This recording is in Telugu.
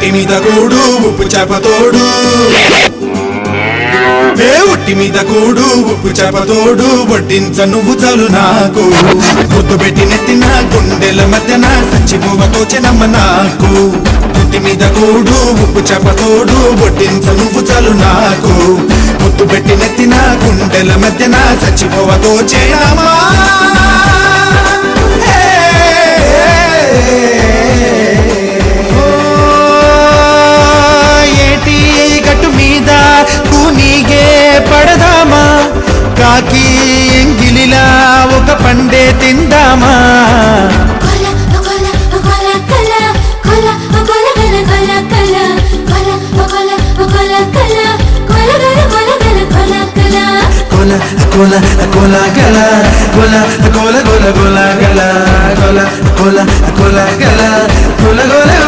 ఉట్టి మీద కూడు ఉప్పు చేపతోడు ఉట్టి మీద కూడు ఉప్పు చేపతోడు వడ్డించ నువ్వు చాలు నాకు ముద్దు పెట్టి నెత్తిన గుండెల మధ్యన సచ్చిపోవతో చెనమ్మ నాకు ఉట్టి మీద కూడు ఉప్పు చేపతోడు వడ్డించ నువ్వు చాలు నాకు ముద్దు పెట్టి నెత్తిన గుండెల మధ్యన సచ్చిపోవతో చెనమ్మా ఏటి గట్టు మీద తూనీగే పడదామా కాకి ఎంగిలిలా ఒక పండే తిందామా కోల కోల గల కోల కోల కోల కోల గల కోల కోల కోల గల కోల కోల